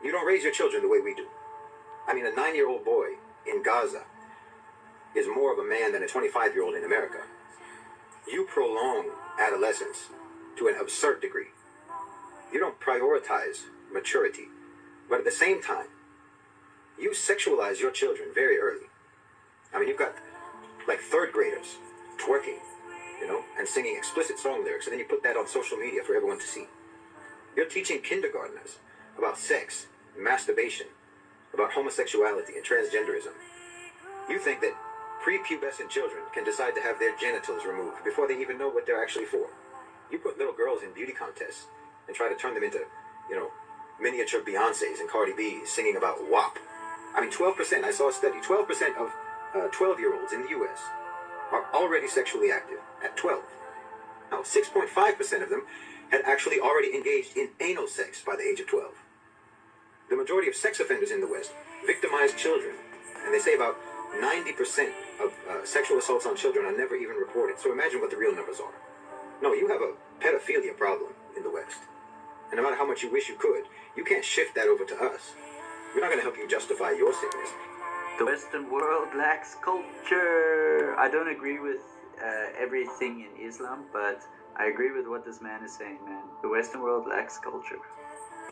You don't raise your children the way we do. I mean, a 9-year-old boy in Gaza is more of a man than a 25-year-old in America. You prolong adolescence to an absurd degree. You don't prioritize maturity. But at the same time, you sexualize your children very early. I mean, you've got like third graders twerking, and singing explicit song lyrics, and then you put that on social media for everyone to see. You're teaching kindergartners about sex, masturbation, about homosexuality and transgenderism. You think that prepubescent children can decide to have their genitals removed before they even know what they're actually for. You put little girls in beauty contests and try to turn them into, miniature Beyoncés and Cardi B's singing about WAP. I mean, 12%, I saw a study, 12% of 12-year-olds in the U.S. are already sexually active at 12. Now, 6.5% of them had actually already engaged in anal sex by the age of 12. The majority of sex offenders in the West victimize children, and they say about 90% of sexual assaults on children are never even reported. So imagine what the real numbers are. No, you have a pedophilia problem in the West. And no matter how much you wish you could, you can't shift that over to us. We're not going to help you justify your sickness. The Western world lacks culture. I don't agree with everything in Islam, but I agree with what this man is saying, man. The Western world lacks culture.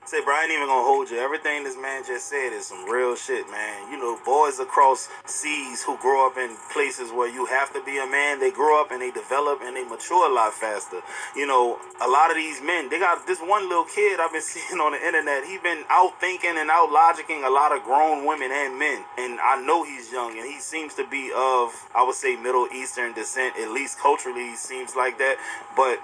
Say, bro, I ain't even gonna hold you. Everything this man just said is some real shit, man. Boys across seas who grow up in places where you have to be a man, they grow up and they develop and they mature a lot faster. A lot of these men, they got this one little kid I've been seeing on the internet. He been out thinking and out logicking a lot of grown women and men. And I know he's young and he seems to be of, I would say, Middle Eastern descent. At least culturally, he seems like that. But,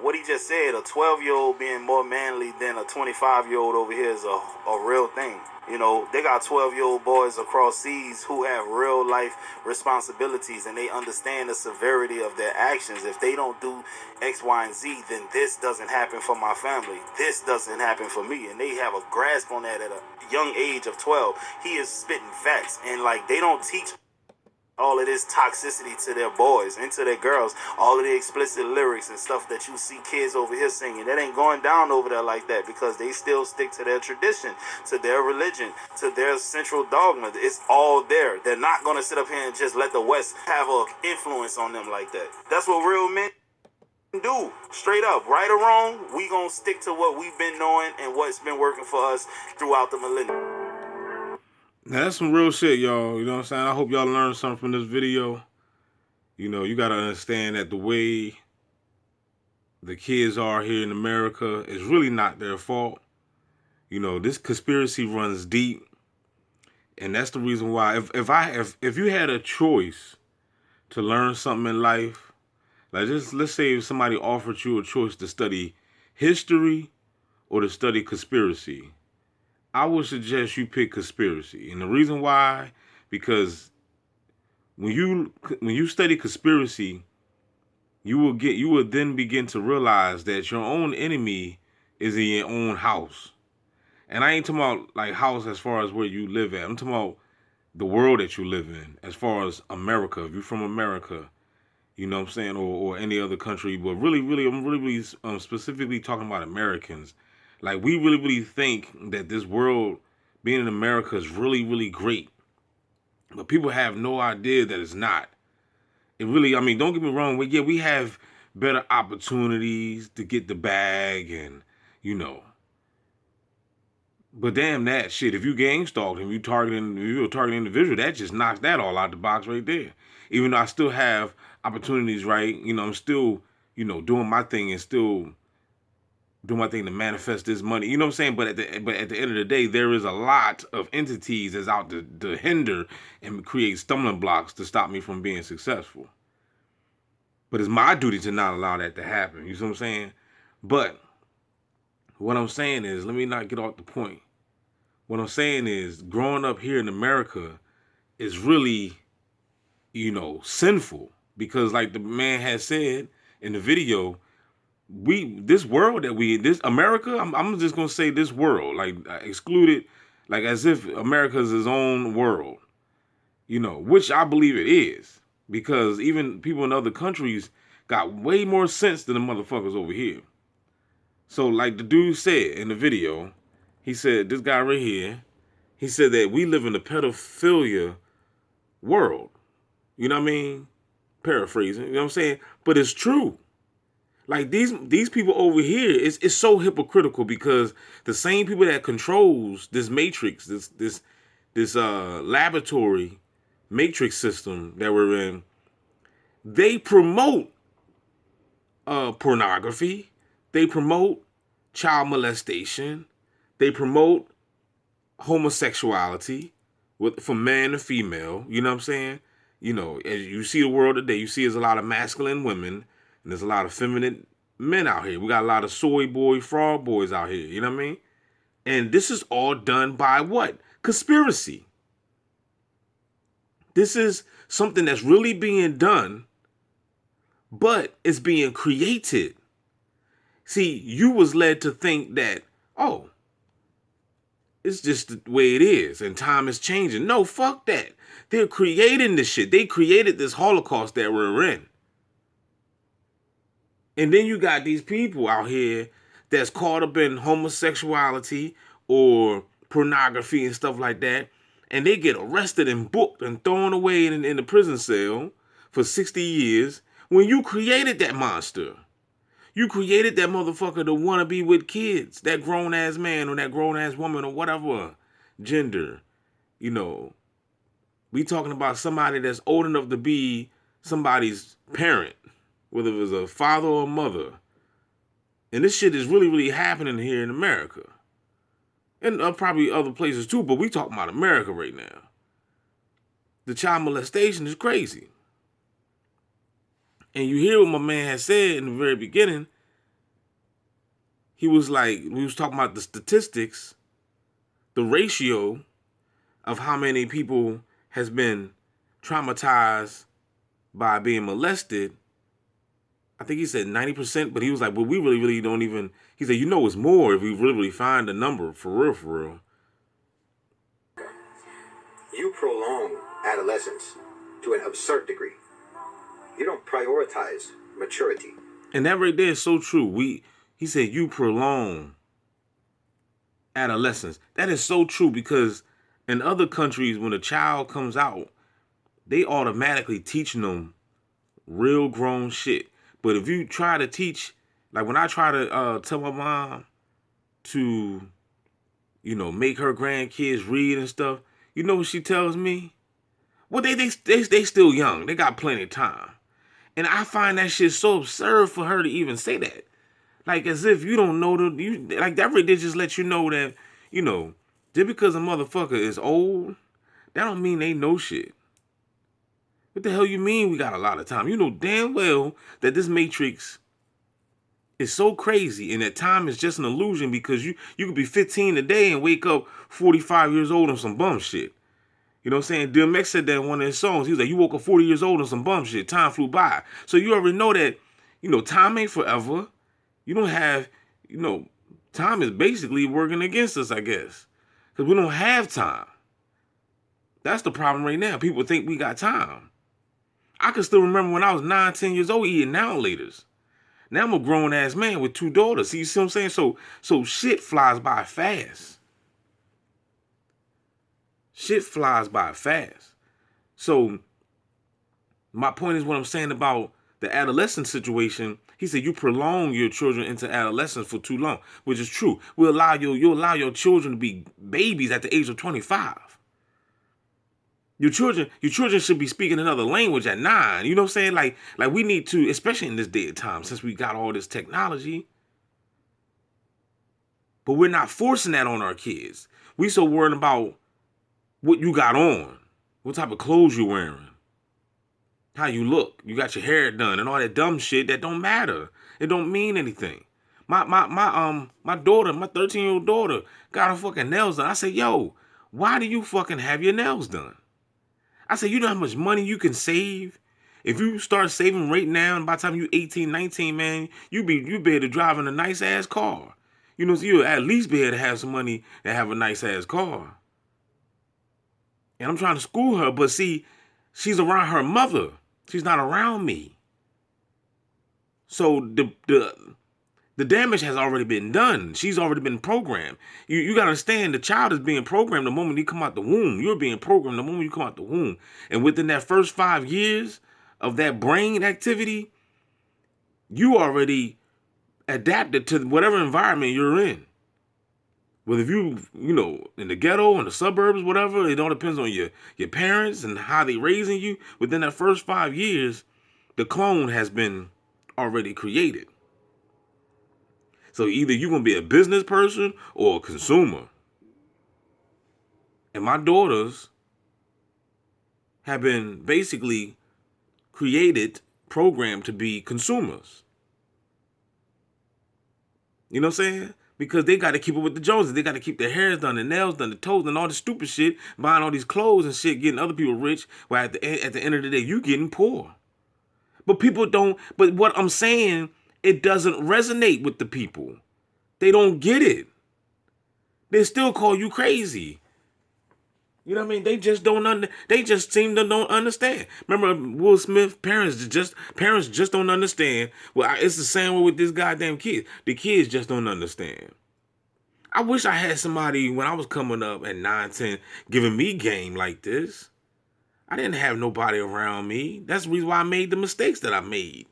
what he just said, a 12-year-old being more manly than a 25-year-old over here is a real thing. They got 12-year-old boys across seas who have real life responsibilities and they understand the severity of their actions. If they don't do X, Y, and Z, then this doesn't happen for my family. This doesn't happen for me. And they have a grasp on that at a young age of 12. He is spitting facts. And they don't teach all of this toxicity to their boys and to their girls, all of the explicit lyrics and stuff that you see kids over here singing. That ain't going down over there like that because they still stick to their tradition, to their religion, to their central dogma. It's all there. They're not going to sit up here and just let the West have an influence on them like that. That's what real men do. Straight up, right or wrong, we going to stick to what we've been knowing and what's been working for us throughout the millennium. Now, that's some real shit, y'all. You know what I'm saying? I hope y'all learned something from this video. You got to understand that the way the kids are here in America is really not their fault. This conspiracy runs deep. And that's the reason why if you had a choice to learn something in life, let's say if somebody offered you a choice to study history or to study conspiracy, I would suggest you pick conspiracy. And the reason why, because when you study conspiracy, you will then begin to realize that your own enemy is in your own house. And I ain't talking about house as far as where you live at. I'm talking about the world that you live in, as far as America. If you're from America, you know what I'm saying, or any other country, but I'm really specifically talking about Americans. We really think that this world, being in America, is really, really great. But people have no idea that it's not. It really, don't get me wrong. We have better opportunities to get the bag and, But damn that shit. If you gang stalking, if you're a targeting individual, that just knocks that all out the box right there. Even though I still have opportunities, right? I'm still, doing my thing and still do my thing to manifest this money. You know what I'm saying? But at the end of the day, there is a lot of entities that's out to hinder and create stumbling blocks to stop me from being successful. But it's my duty to not allow that to happen. You see what I'm saying? But what I'm saying is, let me not get off the point. What I'm saying is, growing up here in America is really, sinful. Because like the man has said in the video, this world that this America, I'm just gonna say this world, excluded, as if America is his own world, which I believe it is, because even people in other countries got way more sense than the motherfuckers over here. So like the dude said in the video, He said, this guy right here, he said that we live in a pedophilia world. You know what I mean? Paraphrasing, you know what I'm saying? But it's true. Like these people over here, it's so hypocritical because the same people that controls this matrix, this laboratory matrix system that we're in, they promote pornography, they promote child molestation, they promote homosexuality from man to female. You know what I'm saying? You know, as you see the world today, you see there's a lot of masculine women and there's a lot of feminine men out here. We got a lot of soy boy, frog boys out here. You know what I mean? And this is all done by what? Conspiracy. This is something that's really being done, but it's being created. See, you was led to think that, oh, it's just the way it is and time is changing. No, fuck that. They're creating this shit. They created this Holocaust that we're in. And then you got these people out here that's caught up in homosexuality or pornography and stuff like that. And they get arrested and booked and thrown away in the prison cell for 60 years when you created that monster. You created that motherfucker to want to be with kids, that grown-ass man or that grown-ass woman or whatever gender. You know, we talking about somebody that's old enough to be somebody's parent, whether it was a father or a mother. And this shit is really, really happening here in America. And probably other places too, but we talking about America right now. The child molestation is crazy. And you hear what my man had said in the very beginning. He was like, we was talking about the statistics, the ratio of how many people has been traumatized by being molested. I think he said 90%, but he was like, well, we really, really don't even, he said, you know, it's more if we really, really find the number for real, for real. You prolong adolescence to an absurd degree. You don't prioritize maturity. And that right there is so true. He said, you prolong adolescence. That is so true because in other countries, when a child comes out, they automatically teaching them real grown shit. But if you try to teach, like when I try to tell my mom to, you know, make her grandkids read and stuff, you know what she tells me? Well, they still young. They got plenty of time. And I find that shit so absurd for her to even say that. Like, as if you don't know like that really did just let you know that, you know, just because a motherfucker is old, that don't mean they know shit. What the hell you mean we got a lot of time? You know damn well that this matrix is so crazy and that time is just an illusion because you could be 15 today and wake up 45 years old on some bum shit. You know what I'm saying? DMX said that in one of his songs. He was like, you woke up 40 years old on some bum shit. Time flew by. So you already know that, you know, time ain't forever. You don't have, you know, time is basically working against us, I guess. Because we don't have time. That's the problem right now. People think we got time. I can still remember when I was 9, 10 years old eating now laters. Now I'm a grown-ass man with 2 daughters. See, you see what I'm saying? So shit flies by fast. Shit flies by fast. So my point is what I'm saying about the adolescent situation. He said you prolong your children into adolescence for too long, which is true. You'll allow your children to be babies at the age of 25. Your children should be speaking another language at 9. You know what I'm saying? Like we need to, especially in this day and time, since we got all this technology. But we're not forcing that on our kids. We so worried about what you got on, what type of clothes you're wearing, how you look, you got your hair done, and all that dumb shit that don't matter. It don't mean anything. My daughter, my 13-year-old daughter, got her fucking nails done. I said, yo, why do you fucking have your nails done? I said, you know how much money you can save? If you start saving right now, and by the time you 18, 19, man, you be able to drive in a nice ass car. You know, so you'll at least be able to have some money and have a nice ass car. And I'm trying to school her, but see, she's around her mother. She's not around me. So The damage has already been done. She's already been programmed. You got to understand, the child is being programmed the moment you come out the womb. You're being programmed the moment you come out the womb. And within that first 5 years of that brain activity, you already adapted to whatever environment you're in. Whether if you in the ghetto, in the suburbs, whatever, it all depends on your parents and how they raising you. Within that first 5 years, the clone has been already created. So either you're going to be a business person or a consumer. And my daughters have been basically programmed to be consumers. You know what I'm saying? Because they got to keep up with the Joneses. They got to keep their hairs done, their nails done, their toes done, all this stupid shit, buying all these clothes and shit, getting other people rich, while at the end of the day, you getting poor. But people don't, but what I'm saying, it doesn't resonate with the people. They don't get it. They still call you crazy. You know what I mean? They just they just seem to don't understand. Remember Will Smith? Parents just don't understand. Well, it's the same way with this goddamn kid. The kids just don't understand. I wish I had somebody when I was coming up at 9, 10 giving me game like this. I didn't have nobody around me. That's the reason why I made the mistakes that I made.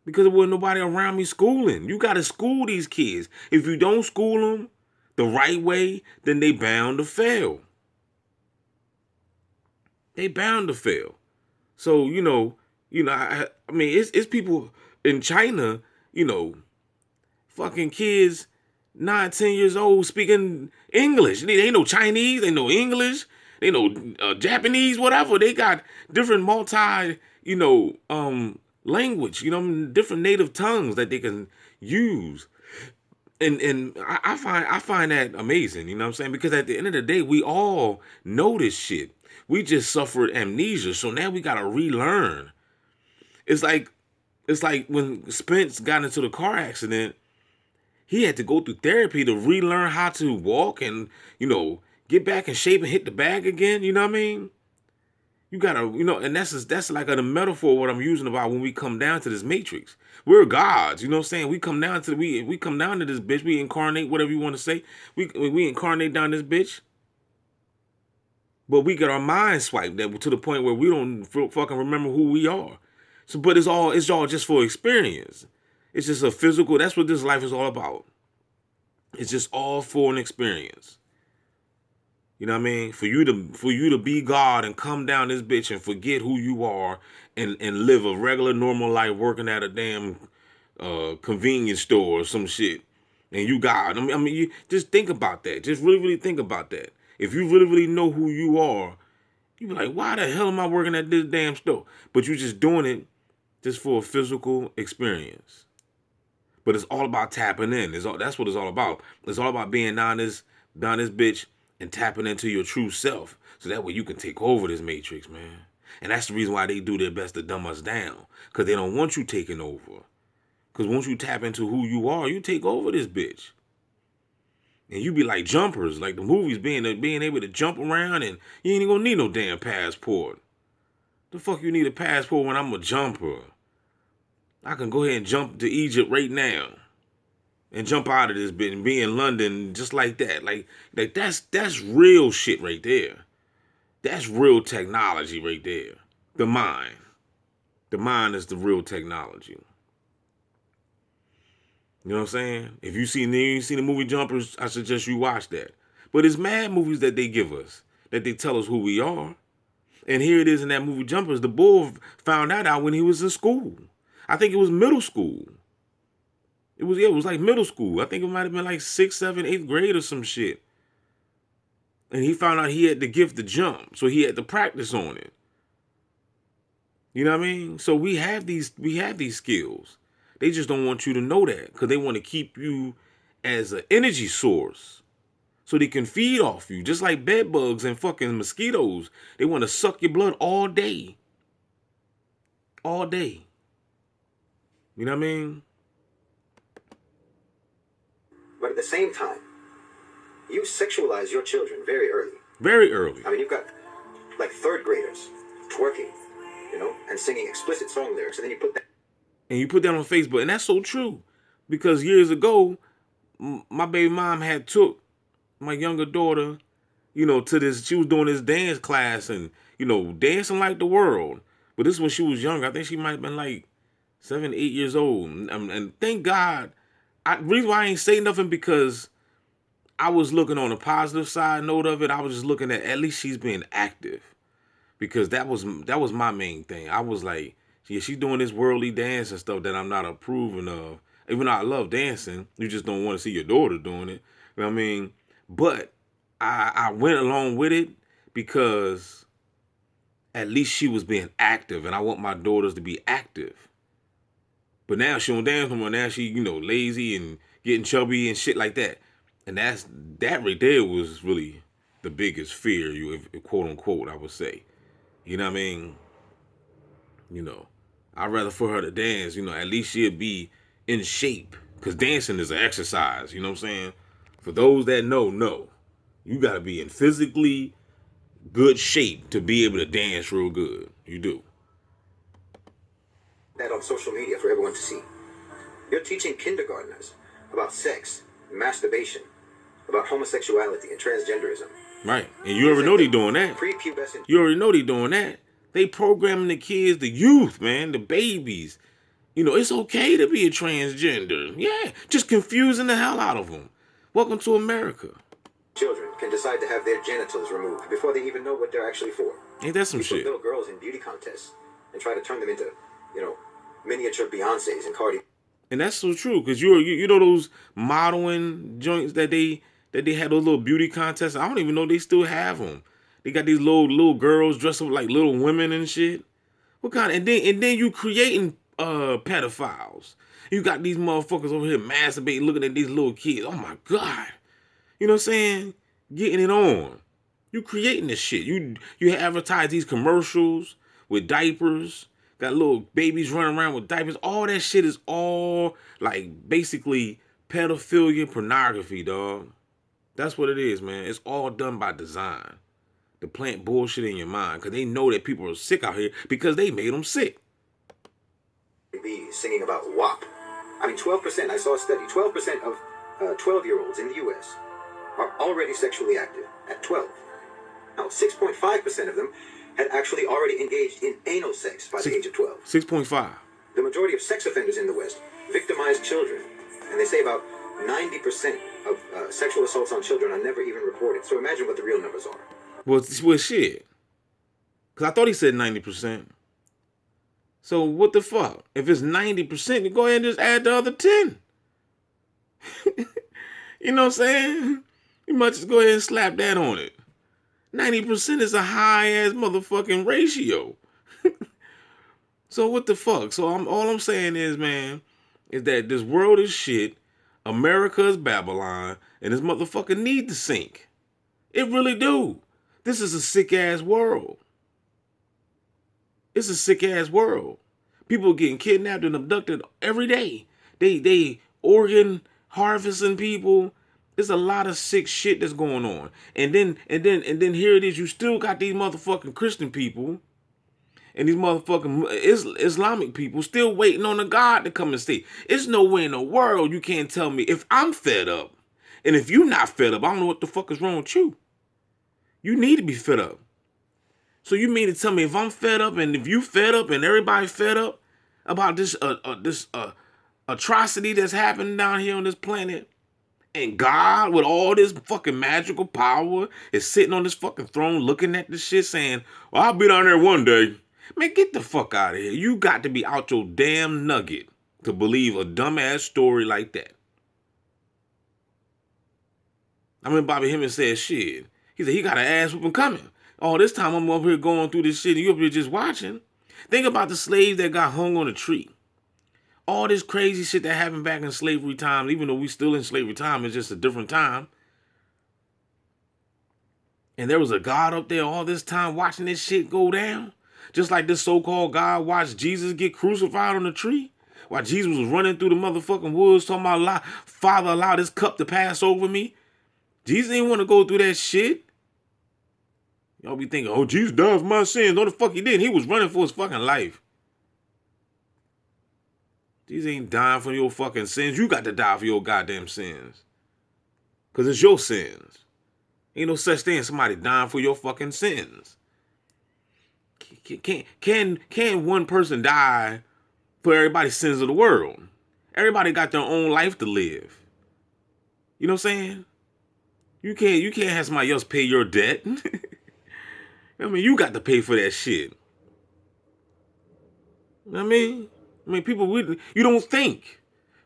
Because there wasn't nobody around me schooling. You got to school these kids. If you don't school them the right way, then they bound to fail. They bound to fail. So, I mean, it's people in China, fucking kids 9, 10 years old speaking English. They know Chinese, they know English, they know Japanese, whatever. They got different language, different native tongues that they can use. And I find that amazing, you know what I'm saying? Because at the end of the day, we all know this shit. We just suffered amnesia, so now we gotta relearn. It's like when Spence got into the car accident, he had to go through therapy to relearn how to walk and, get back in shape and hit the bag again, you know what I mean? You gotta, and that's like a metaphor what I'm using about when we come down to this matrix. We're gods, you know what I'm saying? We come down to we come down to this bitch, we incarnate, whatever you want to say. We incarnate down this bitch. But we get our minds swiped to the point where we don't fucking remember who we are. So, but it's all just for experience. It's just a physical. That's what this life is all about. It's just all for an experience. You know what I mean? For you to be God and come down this bitch and forget who you are and live a regular normal life working at a damn convenience store or some shit. And you God. I mean, you just think about that. Just really, really think about that. If you really, really know who you are, you be like, why the hell am I working at this damn store? But you're just doing it just for a physical experience. But it's all about tapping in. That's what it's all about. It's all about being down this bitch and tapping into your true self. So that way you can take over this matrix, man. And that's the reason why they do their best to dumb us down. Because they don't want you taking over. Because once you tap into who you are, you take over this bitch. And you be like jumpers, like the movies being able to jump around, and you ain't even gonna need no damn passport. The fuck you need a passport when I'm a jumper? I can go ahead and jump to Egypt right now. And jump out of this bit and be in London just like that. Like that's real shit right there. That's real technology right there. The mind. The mind is the real technology. You know what I'm saying? If you seen the movie Jumpers, I suggest you watch that. But it's mad movies that they give us, that they tell us who we are. And here it is in that movie Jumpers. The bull found that out when he was in school. I think it was middle school. It was like middle school. I think it might have been like 6th, 7th, 8th grade or some shit. And he found out he had the gift to jump. So he had to practice on it. You know what I mean? So we have these skills. They just don't want you to know that because they want to keep you as an energy source so they can feed off you. Just like bed bugs and fucking mosquitoes. They want to suck your blood all day. All day. You know what I mean? But at the same time, you sexualize your children very early. Very early. I mean, you've got like 3rd graders twerking, and singing explicit song lyrics, and then you put that... And you put that on Facebook, and that's so true. Because years ago, my baby mom had took my younger daughter, to this. She was doing this dance class and, dancing like the world. But this when she was younger. I think she might have been like 7, 8 years old. And thank God. Reason why I ain't say nothing because I was looking on the positive side note of it. I was just looking at least she's being active. Because that was my main thing. I was like, yeah, she's doing this worldly dance and stuff that I'm not approving of. Even though I love dancing, you just don't want to see your daughter doing it. You know what I mean? But I went along with it because at least she was being active, and I want my daughters to be active. But now she don't dance no more. Now she, lazy and getting chubby and shit like that. And that right there was really the biggest fear, quote unquote, I would say. You know what I mean? I'd rather for her to dance, at least she'll be in shape. Because dancing is an exercise, you know what I'm saying? For those that know, you got to be in physically good shape to be able to dance real good. You do. That on social media for everyone to see. You're teaching kindergartners about sex, masturbation, about homosexuality and transgenderism. Right. And you already know they doing that. Prepubescent. You already know they doing that. They programming the kids, the youth, man, the babies. It's okay to be a transgender. Yeah, just confusing the hell out of them. Welcome to America. Children can decide to have their genitals removed before they even know what they're actually for. Ain't that some You put shit? little girls in beauty contests and try to turn them into, miniature Beyoncés and Cardi. And that's so true, because you know those modeling joints that they had, those little beauty contests. I don't even know they still have them. They got these little girls dressed up like little women and shit. What kind? And then you creating pedophiles. You got these motherfuckers over here masturbating, looking at these little kids. Oh my God. You know what I'm saying? Getting it on. You creating this shit. You advertise these commercials with diapers. Got little babies running around with diapers. All that shit is all like basically pedophilia pornography, dog. That's what it is, man. It's all done by design. To plant bullshit in your mind. Because they know that people are sick out here because they made them sick. Be singing about WAP. 12%, I saw a study, 12% of 12-year-olds in the U.S. are already sexually active at 12. Now, 6.5% of them had actually already engaged in anal sex by the age of 12. 6.5. The majority of sex offenders in the West victimize children, and they say about 90% of sexual assaults on children are never even reported. So imagine what the real numbers are. Well, shit. Because I thought he said 90%. So what the fuck? If it's 90%, you go ahead and just add the other 10. You know what I'm saying? You might just go ahead and slap that on it. 90% is a high-ass motherfucking ratio. So what the fuck? So all I'm saying is, man, is that this world is shit. America is Babylon. And this motherfucker need to sink. It really do. This is a sick-ass world. It's a sick-ass world. People getting kidnapped and abducted every day. They organ harvesting people. There's a lot of sick shit that's going on. And then here it is. You still got these motherfucking Christian people and these motherfucking Islamic people still waiting on a God to come and stay. It's no way in the world you can't tell me if I'm fed up. And if you're not fed up, I don't know what the fuck is wrong with you. You need to be fed up. So you mean to tell me if I'm fed up and if you fed up and everybody fed up about this atrocity that's happening down here on this planet, and God with all this fucking magical power is sitting on this fucking throne looking at this shit saying, well, I'll be down there one day. Man, get the fuck out of here. You got to be out your damn nugget to believe a dumbass story like that. I mean, Bobby Hemmings said shit. He said he got an ass whooping coming. All this time I'm up here going through this shit and you up here just watching. Think about the slaves that got hung on a tree. All this crazy shit that happened back in slavery times, even though we still in slavery time, it's just a different time. And there was a God up there all this time watching this shit go down. Just like this so-called God watched Jesus get crucified on the tree. While Jesus was running through the motherfucking woods talking about, Father, allow this cup to pass over me. Jesus didn't want to go through that shit. Y'all be thinking, oh, Jesus died for my sins. No, the fuck he didn't. He was running for his fucking life. These ain't dying for your fucking sins. You got to die for your goddamn sins. Because it's your sins. Ain't no such thing as somebody dying for your fucking sins. Can one person die for everybody's sins of the world? Everybody got their own life to live. You know what I'm saying? You can't have somebody else pay your debt. I mean, you got to pay for that shit. You know what I mean, people, you don't think.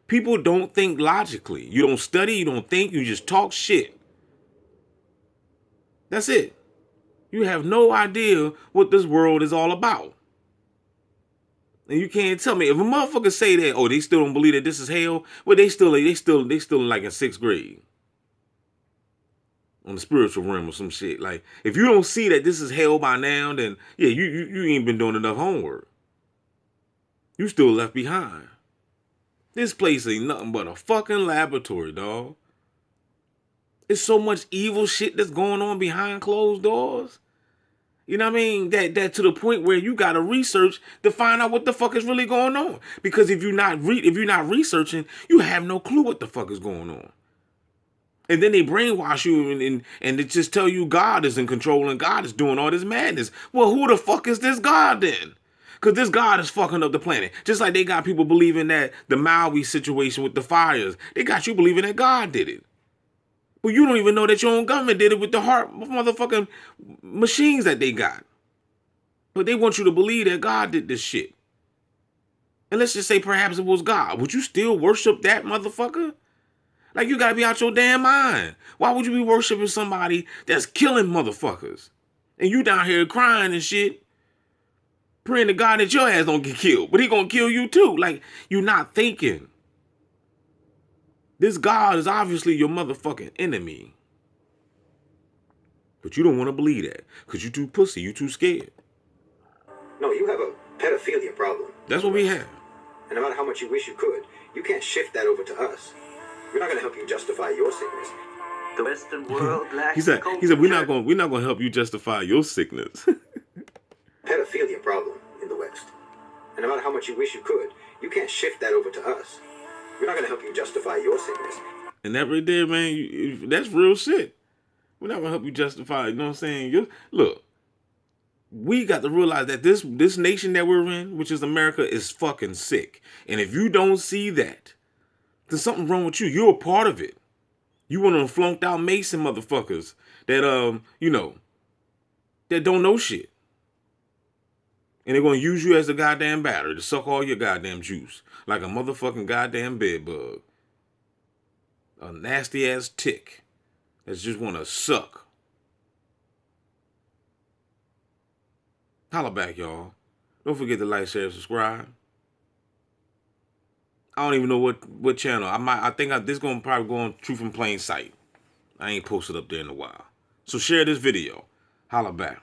People don't think logically. You don't study, you don't think, you just talk shit. That's it. You have no idea what this world is all about. And you can't tell me if a motherfucker say that, oh, they still don't believe that this is hell. Well, they still like in 6th grade on the spiritual realm or some shit. Like, if you don't see that this is hell by now, then yeah, you ain't been doing enough homework. You still left behind. This place ain't nothing but a fucking laboratory, dog. There's so much evil shit that's going on behind closed doors. You know what I mean? That to the point where you gotta research to find out what the fuck is really going on. Because if you're not researching, you have no clue what the fuck is going on. And then they brainwash you and they just tell you God is in control and God is doing all this madness. Well, who the fuck is this God then? Because this God is fucking up the planet. Just like they got people believing that the Maui situation with the fires, they got you believing that God did it. Well, you don't even know that your own government did it with the heart motherfucking machines that they got. But they want you to believe that God did this shit. And let's just say perhaps it was God. Would you still worship that motherfucker? Like, you gotta be out your damn mind. Why would you be worshiping somebody that's killing motherfuckers? And you down here crying and shit, praying to God that your ass don't get killed. But he gonna kill you too. Like, you're not thinking. This God is obviously your motherfucking enemy. But you don't want to believe that. Because you too pussy. You too scared. No, you have a pedophilia problem. That's what we have. And no matter how much you wish you could, you can't shift that over to us. We're not going to help you justify your sickness. The Western world lacks he said culture. we're not gonna help you justify your sickness. Pedophilia problem in the West. And no matter how much you wish you could, you can't shift that over to us. We're not going to help you justify your sickness. And that right there, man, that's real shit. We're not gonna help you justify, you know what I'm saying? Look, we got to realize that this nation that we're in, which is America, is fucking sick. And if you don't see that, then something wrong with you. You're a part of it. You one of them flunked out Mason motherfuckers that that don't know shit. And they're gonna use you as a goddamn battery to suck all your goddamn juice. Like a motherfucking goddamn bed bug. A nasty ass tick that just wanna suck. Holla back, y'all. Don't forget to like, share, subscribe. I don't even know what channel. I think this gonna probably go on Truth in Plain Sight. I ain't posted up there in a while. So share this video. Holla back.